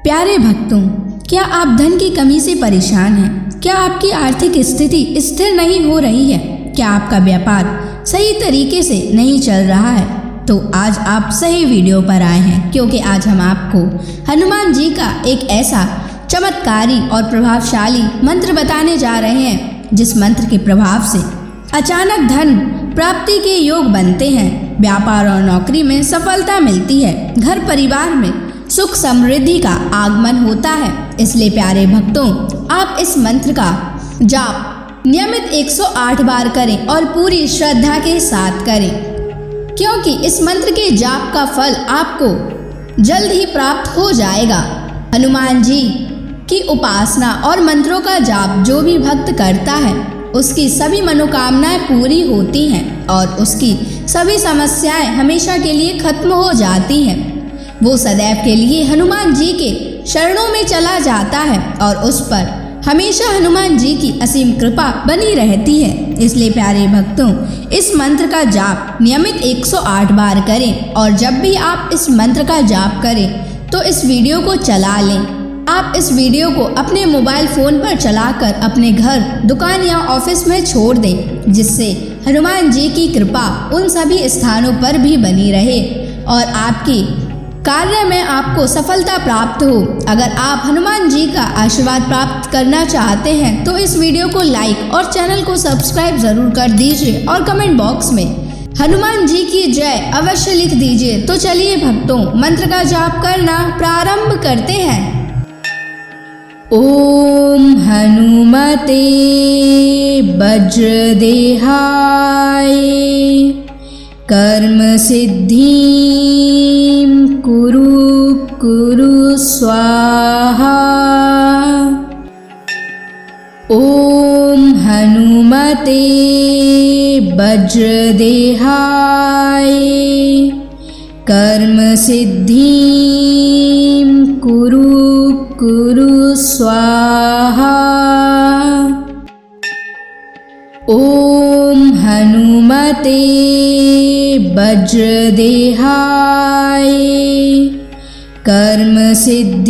प्यारे भक्तों, क्या आप धन की कमी से परेशान हैं? क्या आपकी आर्थिक स्थिति स्थिर नहीं हो रही है? क्या आपका व्यापार सही तरीके से नहीं चल रहा है? तो आज आप सही वीडियो पर आए हैं, क्योंकि आज हम आपको हनुमान जी का एक ऐसा चमत्कारी और प्रभावशाली मंत्र बताने जा रहे हैं, जिस मंत्र के प्रभाव से अचानक धन प्राप्ति के योग बनते हैं, व्यापार और नौकरी में सफलता मिलती है, घर परिवार में सुख समृद्धि का आगमन होता है। इसलिए प्यारे भक्तों, आप इस मंत्र का जाप नियमित 108 बार करें और पूरी श्रद्धा के साथ करें, क्योंकि इस मंत्र के जाप का फल आपको जल्द ही प्राप्त हो जाएगा। हनुमान जी की उपासना और मंत्रों का जाप जो भी भक्त करता है, उसकी सभी मनोकामनाएं पूरी होती हैं और उसकी सभी समस्याएं हमेशा के लिए खत्म हो जाती हैं। वो सदैव के लिए हनुमान जी के शरणों में चला जाता है और उस पर हमेशा हनुमान जी की असीम कृपा बनी रहती है। इसलिए प्यारे भक्तों, इस मंत्र का जाप नियमित 108 बार करें और जब भी आप इस मंत्र का जाप करें तो इस वीडियो को चला लें। आप इस वीडियो को अपने मोबाइल फ़ोन पर चलाकर अपने घर, दुकान या ऑफिस में छोड़ दें, जिससे हनुमान जी की कृपा उन सभी स्थानों पर भी बनी रहे और आपकी कार्य में आपको सफलता प्राप्त हो। अगर आप हनुमान जी का आशीर्वाद प्राप्त करना चाहते हैं तो इस वीडियो को लाइक और चैनल को सब्सक्राइब जरूर कर दीजिए और कमेंट बॉक्स में हनुमान जी की जय अवश्य लिख दीजिए। तो चलिए भक्तों, मंत्र का जाप करना प्रारंभ करते हैं। ओम हनुमते वज्रदेहाय कर्म सिद्धिं कुरु स्वाहा। ओम हनुमते वज्रदेहाय कर्म सिद्धिं कुरु स्वाहा। ओम हनुमते वज्रदेहाय कर्म सिद्धिं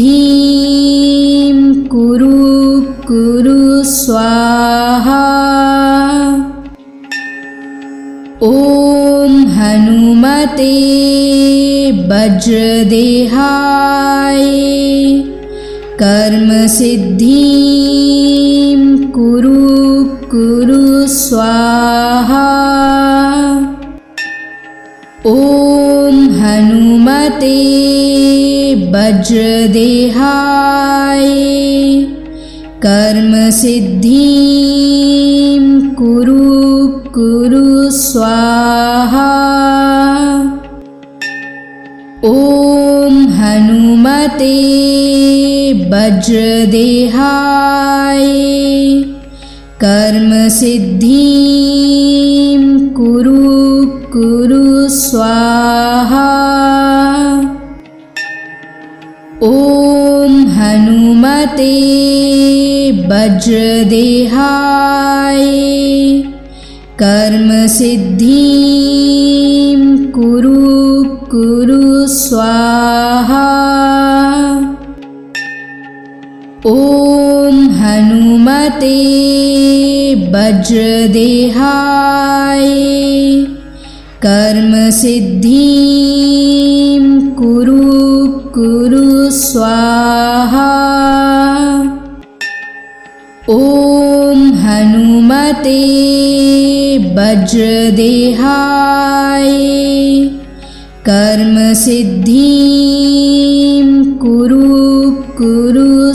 कुरु स्वाहा। ओम हनुमते वज्रदेहाय कर्म सिद्धिं कुरु स्वाहा। ओम हनुमते वज्रदेहाय कर्म सिद्धिं कुरु स्वाहा। ओम हनुमते वज्रदेहाय कर्म सिद्धिं कुरु स्वाहा। ओम हनुमते वज्रदेहाय कर्म सिद्धिं कुरु स्वाहा। ओम हनुमते वज्रदेहाय कर्म सिद्धिं कुरु स्वाहा। ओम हनुमते वज्रदेहाय कर्म सिद्धिं कुरु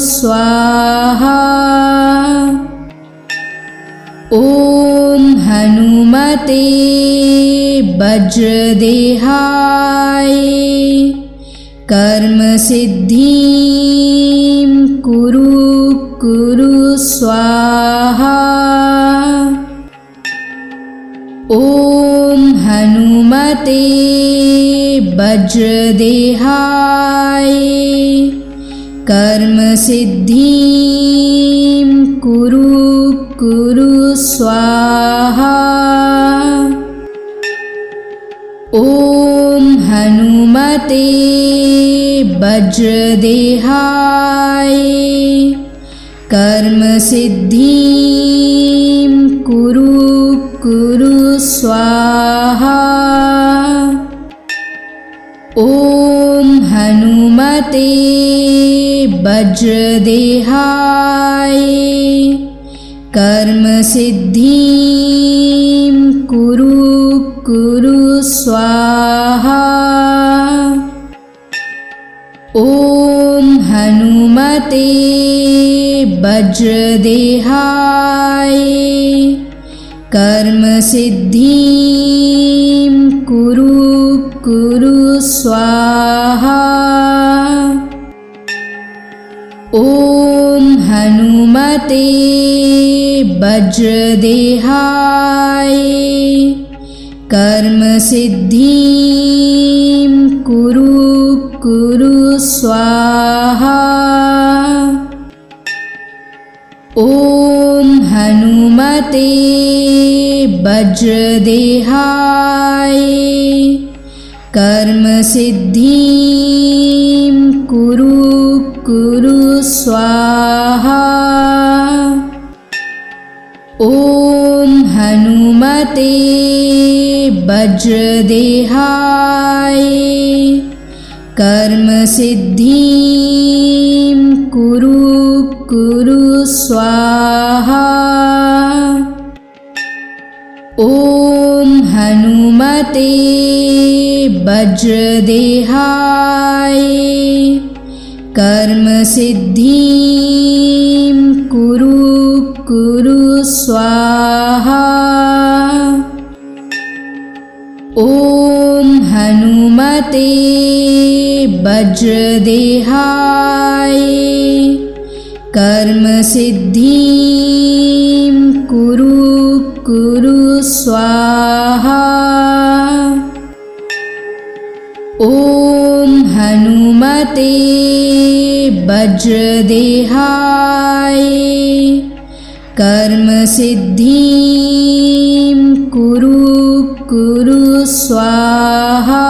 स्वाहा। ओम हनुमते वज्रदेहाय कर्म सिद्धिं कुरु स्वाहा। ओम हनुमते वज्रदेहाय कर्म सिद्धिं कुरु स्वाहा। ओम हनुमते वज्रदेहाय कर्म सिद्धिं कुरु कुरु स्वाहा। ॐ हनुमते वज्रदेहाय कर्म सिद्धिं कुरु कुरु स्वाहा। ॐ हनुमते वज्रदेहाय कर्म सिद्धिं कुरु कुरु स्वाहा। ॐ हनुमते वज्रदेहाय कर्म सिद्धिं कुरु कुरु स्वाहा। ॐ हनुमते वज्रदेहाय कर्म सिद्धिं कुरु कुरु स्वाहा। ॐ हनुमते वज्रदेहाय कर्म सिद्धिं कुरु कुरु स्वाहा। ॐ हनुमते वज्रदेहाय कर्म सिद्धिं कुरु कुरु स्वाहा। ॐ हनुमते वज्रदेहाय कर्म सिद्धिं कुरु कुरु स्वाहा। ॐ हनुमते वज्रदेहाय कर्म सिद्धिं कुरु कुरु स्वाहा।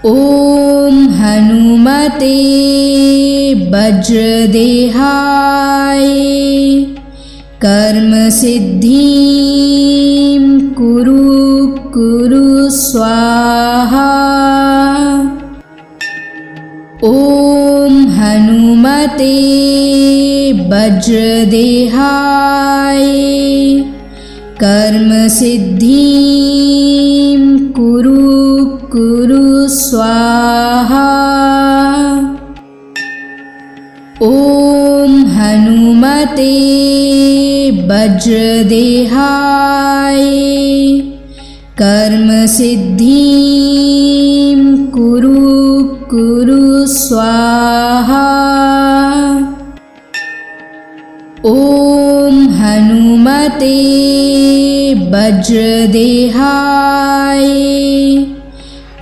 ॐ हनुमते वज्रदेहाय कर्म सिद्धिं कुरु कुरु स्वाहा। ॐ हनुमते वज्रदेहाय कर्म सिद्धिं कुरु कुरु स्वाहा। ॐ हनुमते वज्रदेहाय कर्म सिद्धिं कुरु कुरु स्वाहा। ॐ हनुमते वज्रदेहाय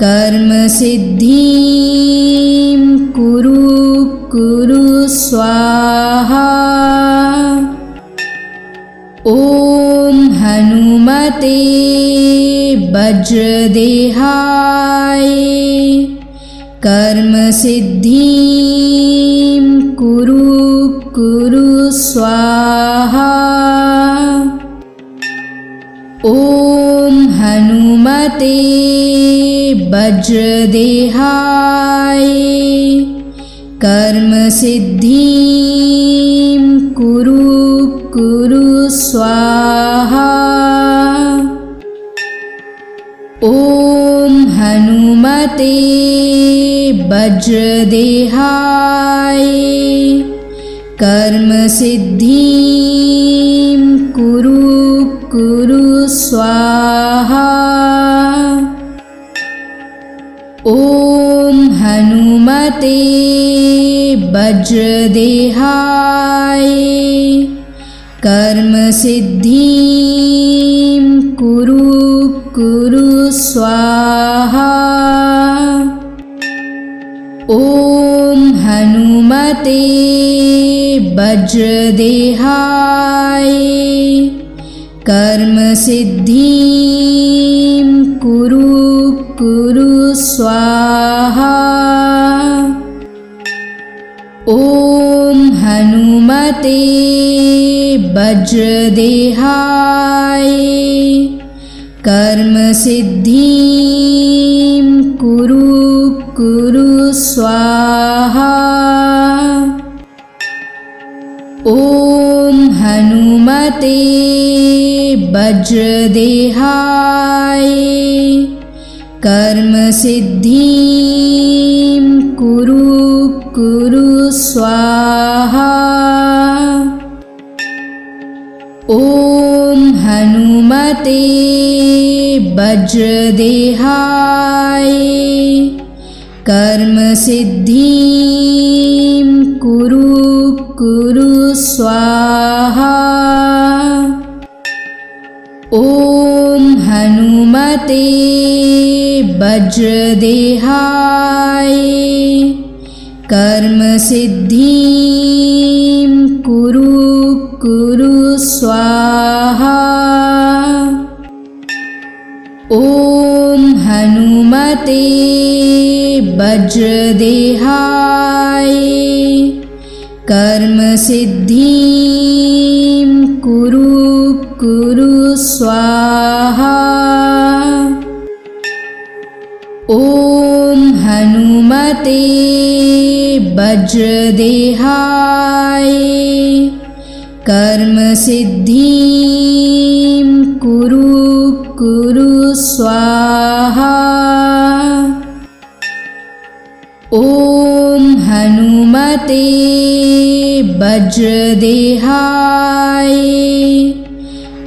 कर्म सिद्धिं कुरु कुरु स्वाहा। ॐ हनुमते वज्रदेहाय कर्म सिद्धिं कुरु कुरु स्वाहा। ॐ हनुमते वज्रदेहाय कर्म सिद्धिं कुरु कुरु स्वाहा। ॐ हनुमते वज्रदेहाय कर्म सिद्धिं कुरु कुरु स्वाहा। ॐ हनुमते वज्रदेहाय कर्म सिद्धिं कुरु कुरु स्वाहा। ॐ हनुमते वज्रदेहाय कर्म सिद्धिं कुरु कुरु स्वाहा। स्वाहा। ॐ हनुमते वज्रदेहाय कर्म सिद्धिं कुरु स्वाहा। ॐ हनुमते वज्रदेहाय कर्म सिद्धिं कुरु स्वाहा। ॐ हनुमते वज्रदेहाय कर्म सिद्धिं कुरु स्वाहा। ॐ हनुमते वज्रदेहाय कर्म सिद्धिं कुरु स्वाहा। ॐ हनुमते वज्रदेहाय कर्म सिद्धिं कुरु स्वाहा। ॐ हनुमते वज्रदेहाय कर्म सिद्धिं कुरु स्वाहा। ॐ हनुमते वज्रदेहाय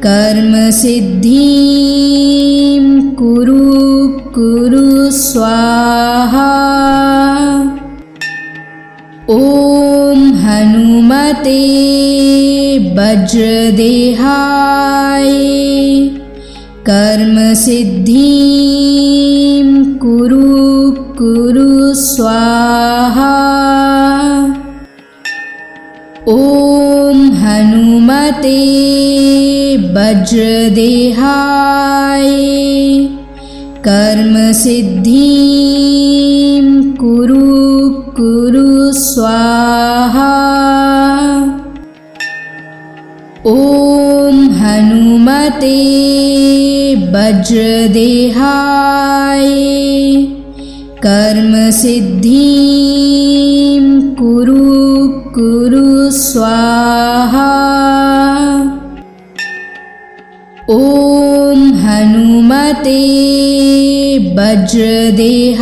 कर्म सिद्धिं कुरु स्वाहा। ॐ हनुमते वज्रदेहाय कर्म सिद्धिं कुरु स्वाहा। ॐ हनुमते वज्रदेहाय कर्म सिद्धिं कुरु स्वाहा। ॐ हनुमते वज्रदेहाय कर्म सिद्धिं कुरु स्वाहा। ॐ हनुमते वज्रदेहाय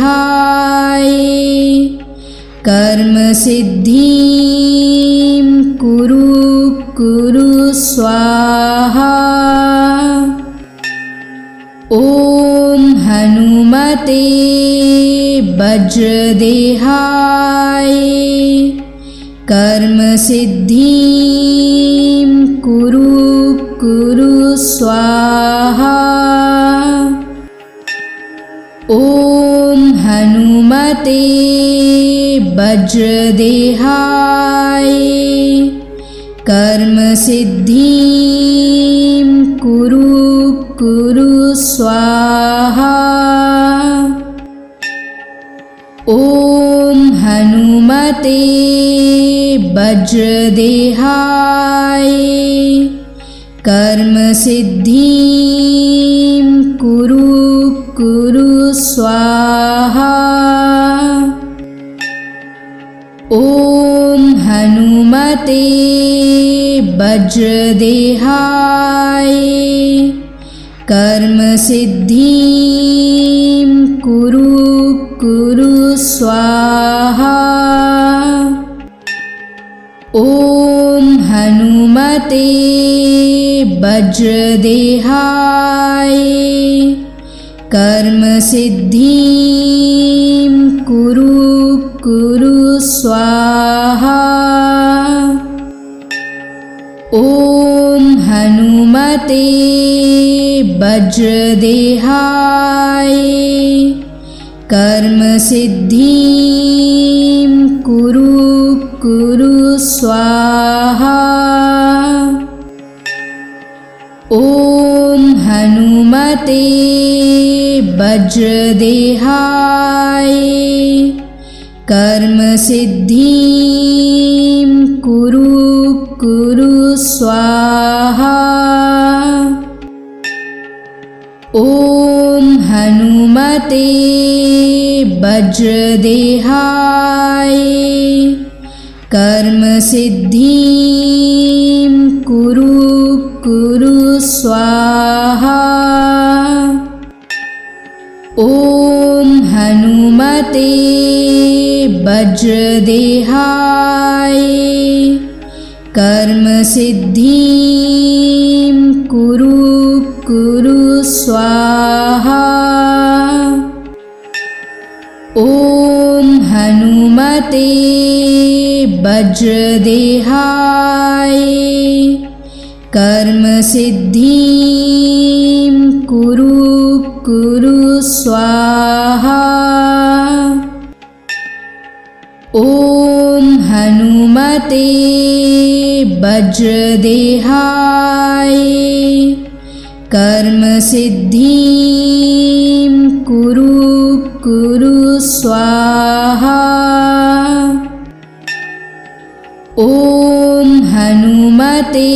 कर्म सिद्धिं कुरु स्वाहा। ॐ हनुमते वज्रदेहाय कर्म सिद्धिं कुरु स्वाहा। ॐ हनुमते वज्रदेहाय कर्म सिद्धिं कुरु स्वाहा। ॐ हनुमते वज्रदेहाय कर्म सिद्धिं कुरु स्वाहा। ॐ हनुमते वज्रदेहाय कर्म सिद्धिं कुरु स्वाहा। ॐ हनुमते वज्रदेहाय कर्म सिद्धिं कुरु स्वाहा। ॐ हनुमते वज्रदेहाय कर्म सिद्धिं कुरु स्वाहा। ॐ हनुमते वज्रदेहाय कर्म सिद्धिं कुरु कुरु स्वाहा। ॐ हनुमते वज्रदेहाय कर्म सिद्धिं कुरु कुरु स्वाहा। ॐ हनुमते वज्रदेहाय कर्म सिद्धिं कुरु कुरु स्वाहा। ॐ हनुमते वज्रदेहाय कर्म सिद्धिं कुरु कुरु स्वाहा। ॐ हनुमते वज्रदेहाय कर्म सिद्धिं कुरु कुरु स्वाहा। ॐ हनुमते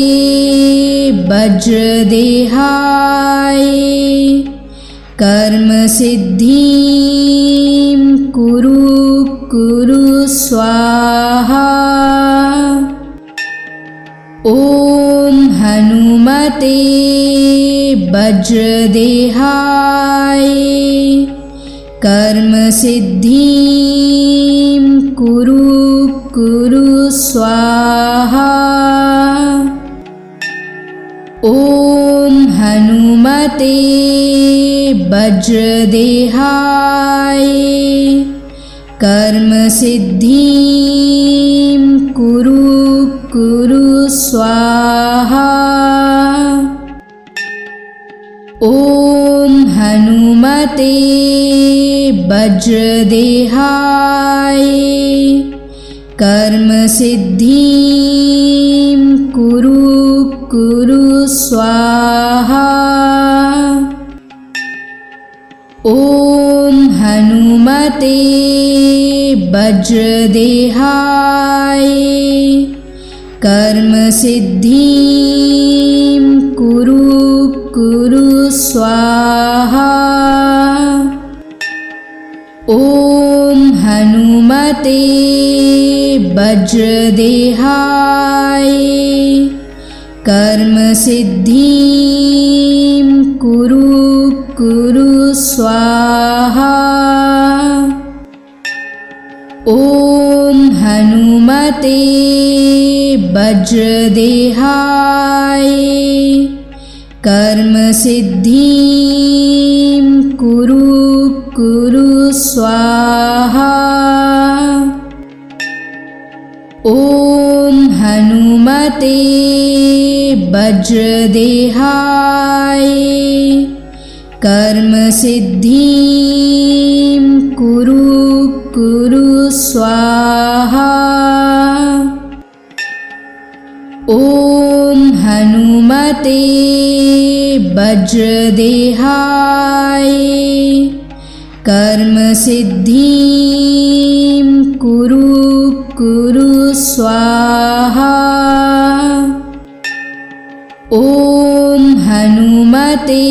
वज्रदेहाय कर्म सिद्धिं कुरु कुरु स्वाहा। ॐ हनुमते वज्रदेहाय कर्म सिद्धिं कुरु कुरु स्वाहा। ॐ हनुमते वज्रदेहाय कर्म सिद्धिं कुरु कुरु स्वाहा। ॐ हनुमते वज्रदेहाय कर्म सिद्धिं कुरु कुरु स्वाहा। ॐ हनुमते वज्रदेहाय कर्म सिद्धिं कुरु कुरु स्वाहा। ॐ हनुमते वज्रदेहाय कर्म सिद्धिं कुरु कुरु स्वाहा। ॐ हनुमते वज्रदेहाय कर्म सिद्धिं कुरु कुरु स्वाहा। ॐ हनुमते वज्रदेहाय कर्म सिद्धिं कुरु कुरु स्वाहा। ॐ हनुमते वज्रदेहाय कर्म सिद्धिं कुरु कुरु स्वाहा। ॐ हनुमते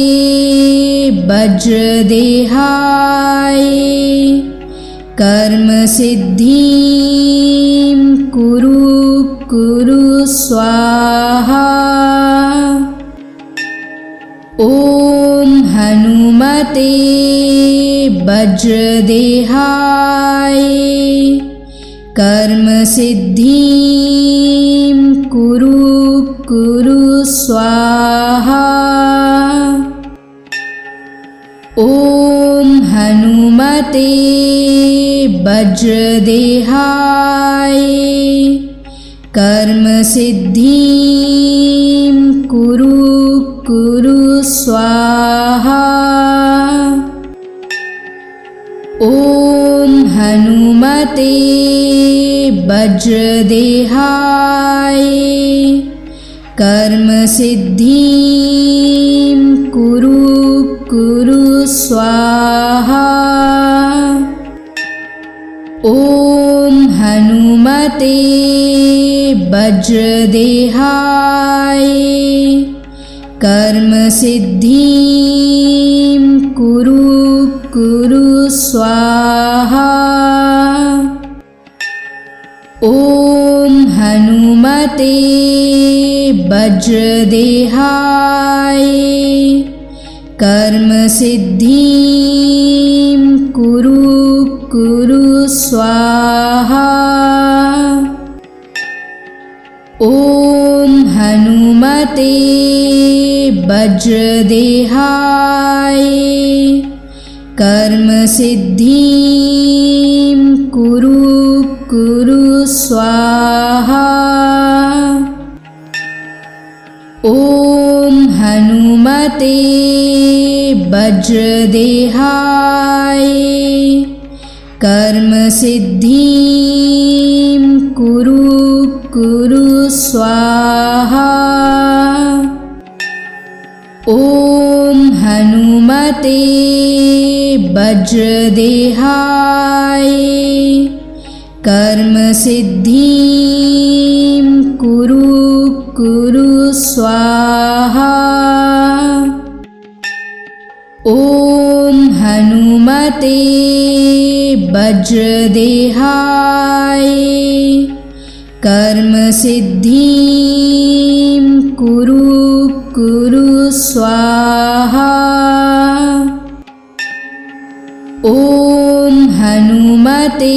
वज्रदेहाय कर्म सिद्धिं कुरु कुरु स्वाहा। ॐ हनुमते वज्रदेहाय कर्म सिद्धिं कुरु कुरु स्वाहा। ॐ हनुमते वज्रदेहाय कर्म सिद्धिं कुरु कुरु स्वाहा। ॐ हनुमते वज्रदेहाय कर्म सिद्धिं कुरु कुरु स्वाहा। ॐ हनुमते वज्रदेहाय कर्मसिद्धिं कुरु स्वाहा। ॐ हनुमते वज्रदेहाय कर्मसिद्धिं कुरु स्वाहा। ॐ हनुमते वज्रदेहाय कर्मसिद्धिं कुरु स्वाहा। ॐ हनुमते वज्रदेहाय कर्मसिद्धिं कुरु स्वाहा। ॐ हनुमते वज्रदेहाय कर्मसिद्धिं कुरु स्वाहा। ॐ हनुमते वज्रदेहाय कर्मसिद्धिं कुरु स्वाहा। ॐ हनुमते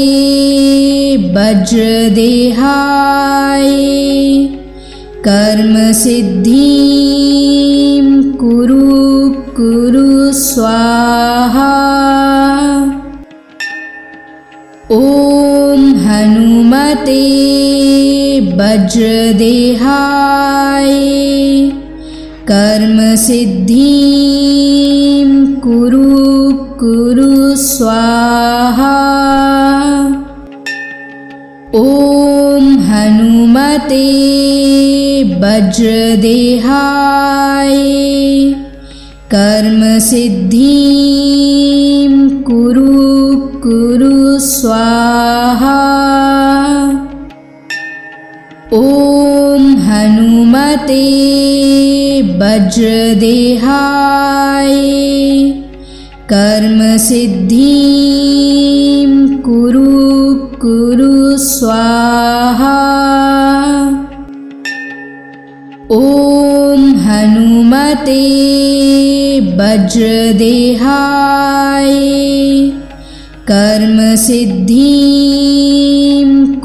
वज्रदेहाय कर्मसिद्धिं कुरु स्वाहा। ॐ हनुमते वज्रदेहाय कर्मसिद्धिं कुरु स्वाहा। ॐ हनुमते वज्रदेहाय कर्मसिद्धिं कुरु स्वाहा। ॐ हनुमते वज्रदेहाय कर्मसिद्धिं कुरु स्वाहा। ॐ हनुमते वज्रदेहाय कर्मसिद्धिं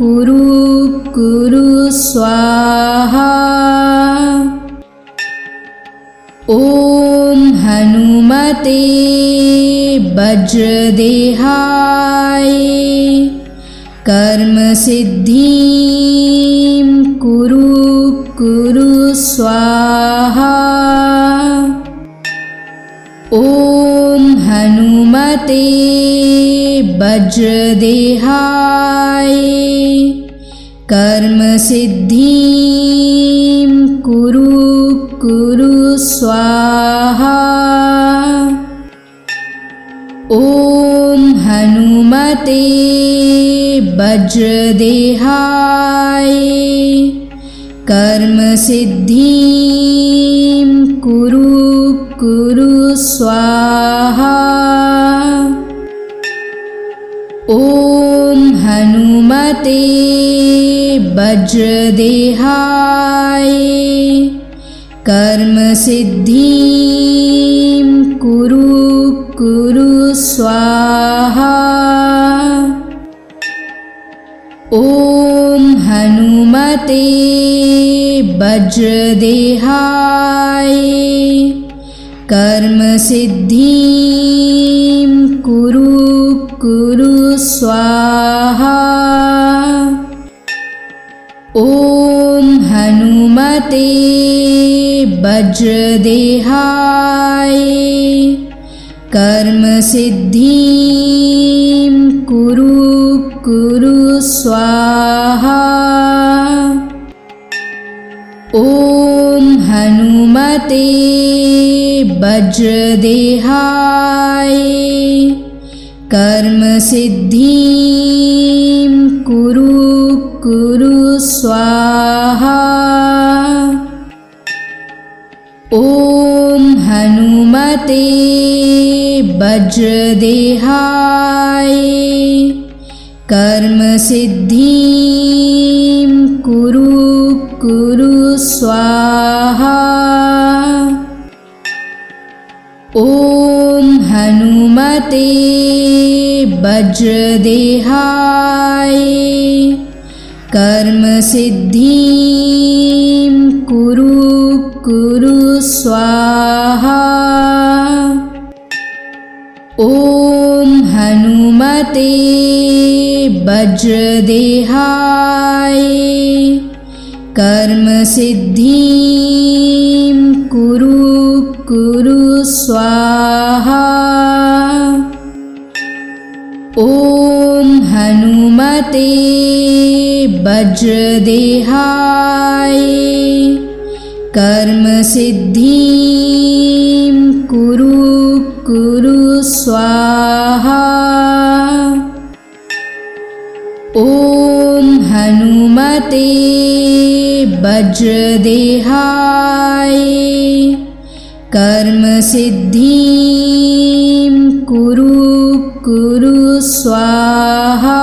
कुरु स्वाहा। ॐ हनुमते वज्रदेहाय कर्मसिद्धिं कुरु स्वाहा। ॐ हनुमते वज्रदेहाय कर्मसिद्धिं कुरु स्वाहा। ॐ हनुमते वज्रदेहाय कर्मसिद्धिं कुरु स्वाहा। ॐ हनुमते वज्रदेहाय कर्मसिद्धिं कुरु स्वाहा। ॐ हनुमते वज्रदेहाय कर्मसिद्धिं कुरु स्वाहा। ॐ हनुमते वज्रदेहाय कर्मसिद्धिं कुरु स्वाहा। ॐ हनुमते वज्रदेहाय कर्म सिद्धिं कुरु कुरु स्वाहा। ॐ हनुमते वज्रदेहाय कर्म सिद्धिं कुरु कुरु स्वाहा। ॐ हनुमते वज्रदेहाय कर्म सिद्धिं कुरु कुरु स्वाहा। ॐ हनुमते वज्रदेहाय कर्म सिद्धिं कुरु कुरु स्वाहा। ॐ हनुमते वज्रदेहाय कर्म सिद्धिं कुरु कुरु स्वाहा। ॐ हनुमते वज्रदेहाय कर्म सिद्धिं कुरु कुरु स्वाहा।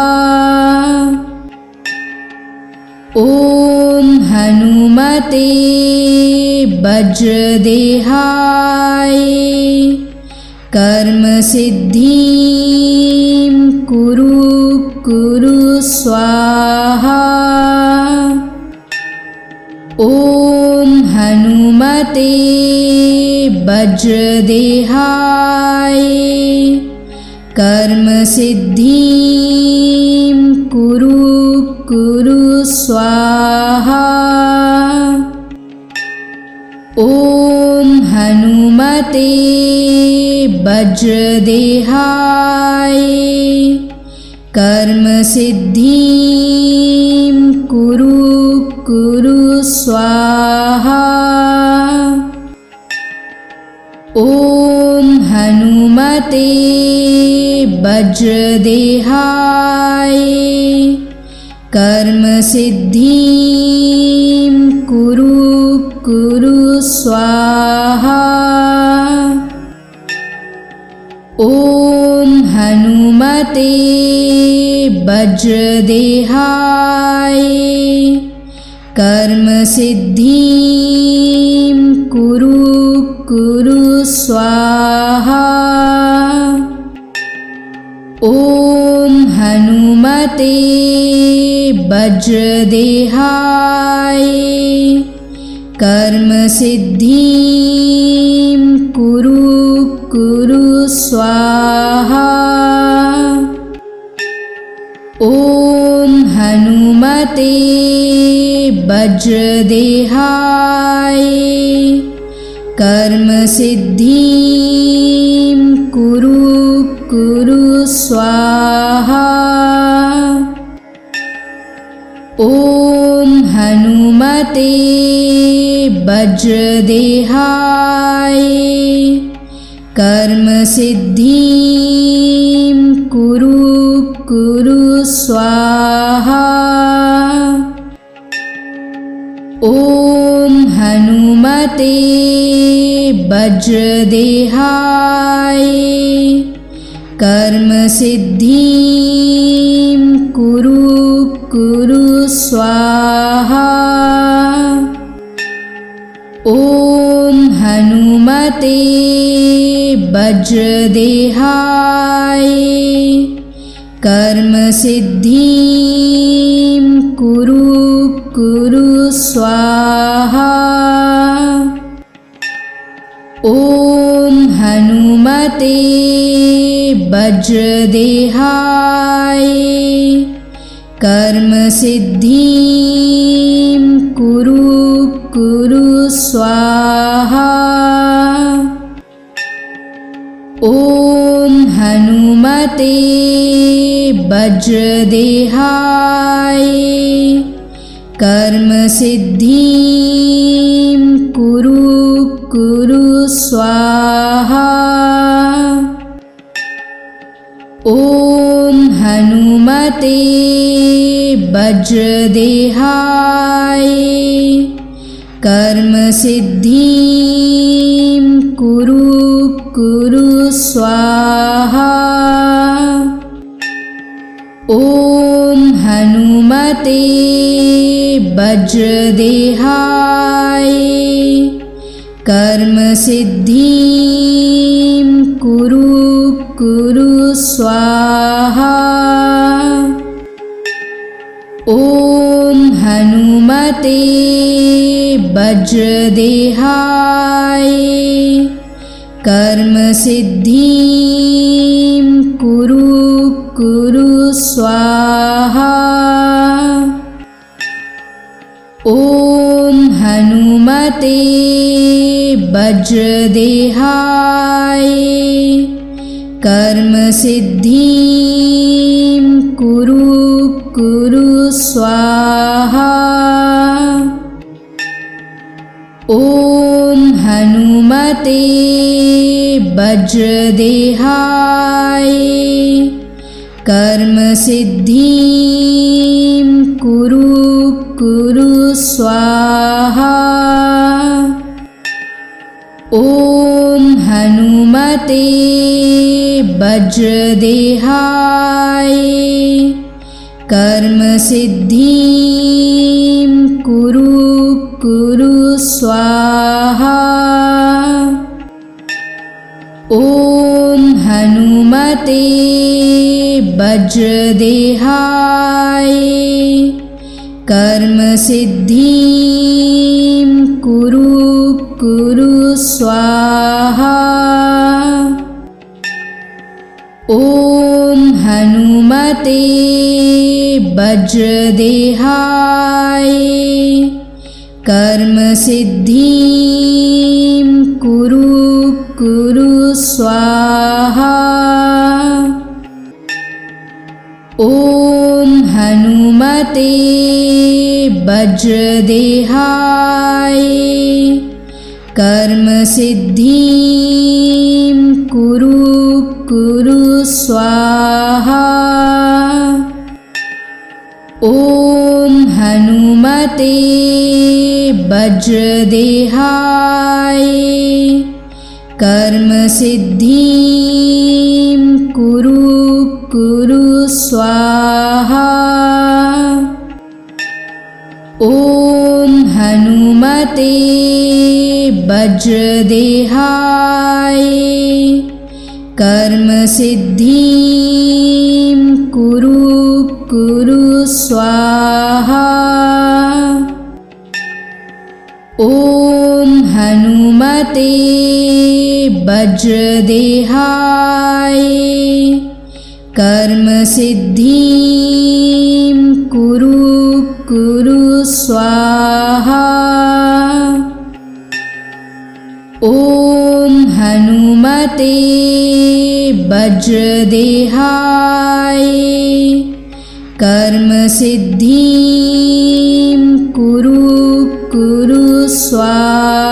ॐ हनुमते वज्रदेहाय कर्म सिद्धिं कुरु कुरु स्वाहा। ॐ हनुमते वज्रदेहाय कर्म सिद्धिं कुरु कुरु स्वाहा। ॐ हनुमते वज्रदेहाय कर्म सिद्धिं कुरु कुरु स्वाहा। ॐ हनुमते वज्रदेहाय कर्म सिद्धिं कुरु कुरु स्वाहा। ॐ हनुमते वज्रदेहाय कर्म सिद्धिं कुरु कुरु स्वाहा। ॐ हनुमते वज्रदेहाय कर्म सिद्धिं कुरु कुरु स्वाहा। ॐ हनुमते वज्रदेहाय कर्म सिद्धिं कुरु कुरु स्वाहा। ॐ हनुमते वज्रदेहाय कर्म सिद्धिं कुरु कुरु स्वाहा। ॐ हनुमते वज्रदेहाय कर्म सिद्धिं कुरु कुरु स्वाहा। ॐ हनुमते वज्रदेहाय कर्म सिद्धिं कुरु कुरु स्वाहा। ॐ हनुमते वज्रदेहाय कर्म सिद्धिं कुरु कुरु स्वाहा। ॐ हनुमते वज्रदेहाय कर्म सिद्धिं कुरु कुरु स्वाहा। ॐ हनुमते वज्रदेहाय कर्म सिद्धिं कुरु स्वाहा। ॐ हनुमते वज्रदेहाय कर्म सिद्धिं कुरु स्वाहा। ॐ हनुमते वज्रदेहाय कर्म सिद्धिं कुरु स्वाहा। ॐ हनुमते वज्रदेहाय कर्म सिद्धिं कुरु स्वाहा। ॐ हनुमते वज्रदेहाय कर्म सिद्धिं कुरु स्वाहा। ॐ हनुमते वज्रदेहाय कर्म सिद्धिं कुरु स्वाहा। ॐ हनुमते वज्रदेहाय कर्म सिद्धिं कुरु स्वाहा। ॐ हनुमते वज्रदेहाय कर्म सिद्धिं कुरु स्वाहा। ॐ हनुमते वज्रदेहाय कर्म सिद्धिं कुरु स्वाहा। ॐ हनुमते वज्रदेहाय कर्म सिद्धिं कुरु स्वाहा। ॐ हनुमते वज्रदेहाय कर्म सिद्धिं कुरु स्वाहा। ॐ हनुमते वज्रदेहाय कर्म सिद्धिं कुरु स्वाहा। ॐ हनुमते वज्रदेहाय कर्म सिद्धिं कुरु स्वाहा।